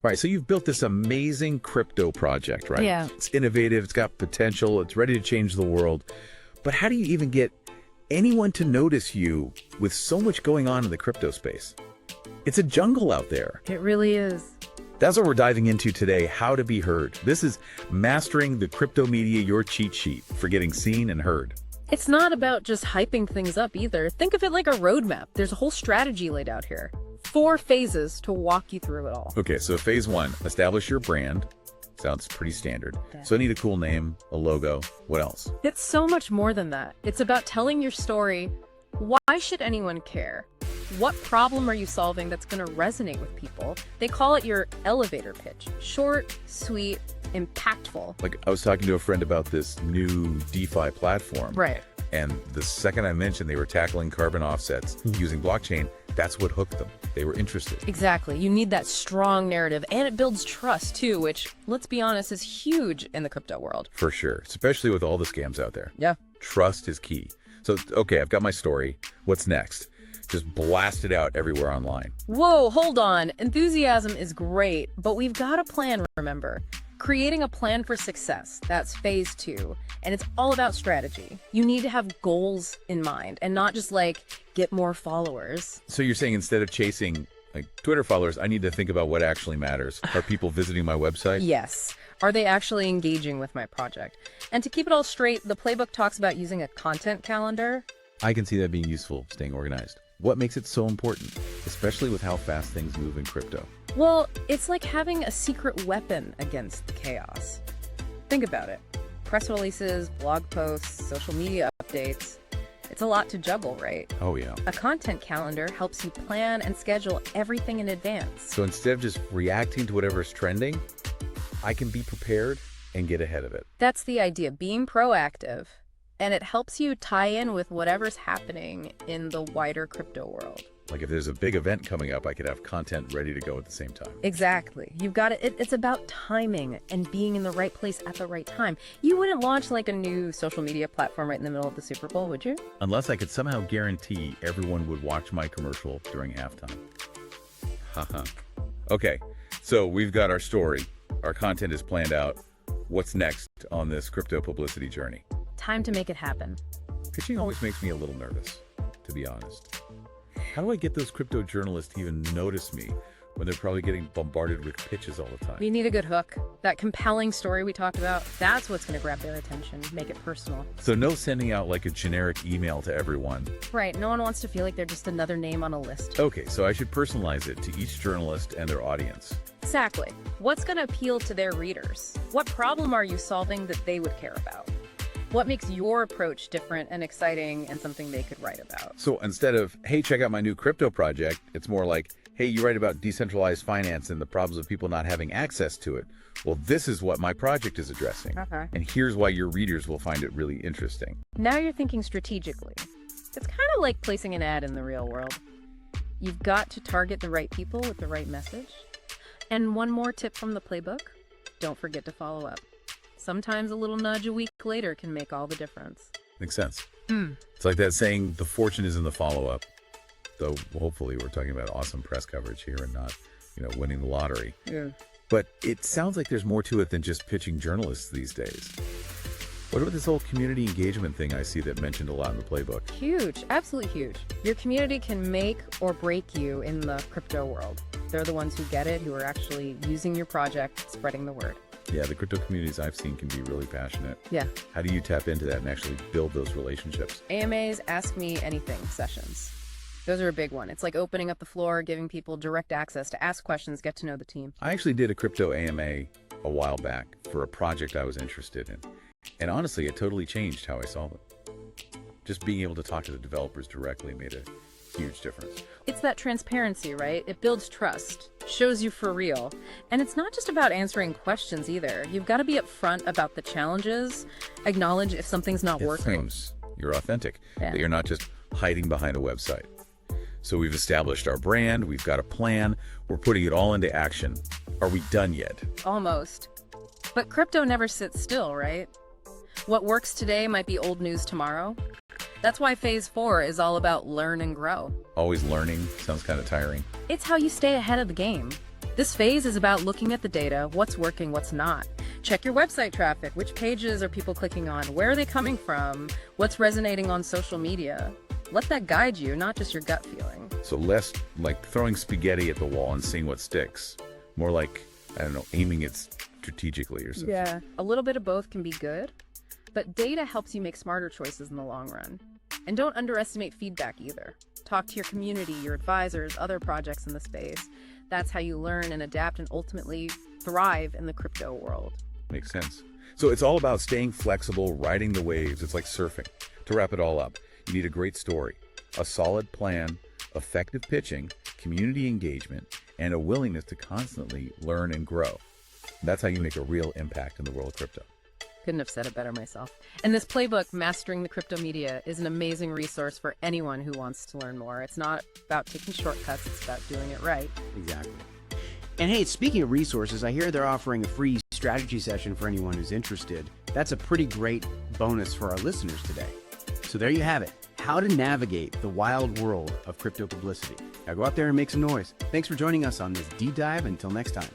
Right, so you've built this amazing crypto project, right? Yeah. It's innovative, it's got potential, it's ready to change the world. But how do you even get anyone to notice you with so much going on in the crypto space? It's a jungle out there. It really is. That's what we're diving into today, how to be heard. This is Mastering the Crypto Media, your cheat sheet for getting seen and heard. It's not about just hyping things up either. Think of it like a roadmap. There's a whole strategy laid out here. 4 phases to walk you through it all. Okay, so phase 1, establish your brand. Sounds pretty standard. So I need a cool name, a logo. What else? It's so much more than that. It's about telling your story. Why should anyone care? What problem are you solving that's going to resonate with people? They call it your elevator pitch. Short, sweet, impactful. Like, I was talking to a friend about this new DeFi platform. Right. And the second I mentioned they were tackling carbon offsets using blockchain, that's what hooked them. They were interested. Exactly. You need that strong narrative, and it builds trust too, which, let's be honest, is huge in the crypto world. For sure, especially with all the scams out there. Yeah. Trust is key. So, okay, I've got my story. What's next? Just blast it out everywhere online. Whoa, hold on. Enthusiasm is great, but we've got a plan, remember. Creating a plan for success. That's phase 2. And it's all about strategy. You need to have goals in mind and not just like get more followers. So you're saying instead of chasing like Twitter followers, I need to think about what actually matters. Are people visiting my website? Yes. Are they actually engaging with my project? And to keep it all straight, the playbook talks about using a content calendar. I can see that being useful, staying organized. What makes it so important, especially with how fast things move in crypto? Well, it's like having a secret weapon against the chaos. Think about it. Press releases, blog posts, social media updates. It's a lot to juggle, right? Oh, yeah. A content calendar helps you plan and schedule everything in advance. So instead of just reacting to whatever's trending, I can be prepared and get ahead of it. That's the idea, being proactive. And it helps you tie in with whatever's happening in the wider crypto world. Like if there's a big event coming up, I could have content ready to go at the same time. Exactly. You've got it. It's about timing and being in the right place at the right time. You wouldn't launch like a new social media platform right in the middle of the Super Bowl, would you? Unless I could somehow guarantee everyone would watch my commercial during halftime. Haha. Okay, so we've got our story. Our content is planned out. What's next on this crypto publicity journey? Time to make it happen. Pitching always makes me a little nervous, to be honest. How do I get those crypto journalists to even notice me when they're probably getting bombarded with pitches all the time? We need a good hook. That compelling story we talked about, that's what's going to grab their attention, make it personal. So no sending out like a generic email to everyone. Right, no one wants to feel like they're just another name on a list. Okay, so I should personalize it to each journalist and their audience. Exactly. What's going to appeal to their readers? What problem are you solving that they would care about? What makes your approach different and exciting and something they could write about? So instead of, hey, check out my new crypto project, it's more like, hey, you write about decentralized finance and the problems of people not having access to it. Well, this is what my project is addressing. Okay. And here's why your readers will find it really interesting. Now you're thinking strategically. It's kind of like placing an ad in the real world. You've got to target the right people with the right message. And one more tip from the playbook, don't forget to follow up. Sometimes a little nudge a week later can make all the difference. Makes sense. It's like that saying, the fortune is in the follow-up. Though hopefully we're talking about awesome press coverage here and not, winning the lottery. Yeah. But it sounds like there's more to it than just pitching journalists these days. What about this whole community engagement thing I see that mentioned a lot in the playbook? Huge, absolutely huge. Your community can make or break you in the crypto world. They're the ones who get it, who are actually using your project, spreading the word. Yeah, the crypto communities I've seen can be really passionate. Yeah. How do you tap into that and actually build those relationships? AMAs, Ask Me Anything sessions. Those are a big one. It's like opening up the floor, giving people direct access to ask questions, get to know the team. I actually did a crypto AMA a while back for a project I was interested in. And honestly, it totally changed how I saw them. Just being able to talk to the developers directly made a huge difference. It's that transparency, right? It builds trust, shows you for real. And it's not just about answering questions either. You've got to be upfront about the challenges, acknowledge if something's not working. You're authentic, Yeah. that you're not just hiding behind a website. So we've established our brand, we've got a plan, we're putting it all into action. Are we done yet? Almost. But crypto never sits still, right? What works today might be old news tomorrow. That's why phase 4 is all about learn and grow. Always learning sounds kind of tiring. It's how you stay ahead of the game. This phase is about looking at the data, what's working, what's not. Check your website traffic. Which pages are people clicking on? Where are they coming from? What's resonating on social media? Let that guide you, not just your gut feeling. So less like throwing spaghetti at the wall and seeing what sticks. More like, I don't know, aiming it strategically or something. Yeah, a little bit of both can be good, but data helps you make smarter choices in the long run. And don't underestimate feedback either. Talk to your community, your advisors, other projects in the space. That's how you learn and adapt and ultimately thrive in the crypto world. Makes sense. So it's all about staying flexible, riding the waves. It's like surfing. To wrap it all up, you need a great story, a solid plan, effective pitching, community engagement, and a willingness to constantly learn and grow. That's how you make a real impact in the world of crypto. Couldn't have said it better myself. And this playbook, Mastering the Crypto Media, is an amazing resource for anyone who wants to learn more. It's not about taking shortcuts, it's about doing it right. Exactly. And hey, speaking of resources, I hear they're offering a free strategy session for anyone who's interested. That's a pretty great bonus for our listeners today. So there you have it, how to navigate the wild world of crypto publicity. Now go out there and make some noise. Thanks for joining us on this deep dive. Until next time.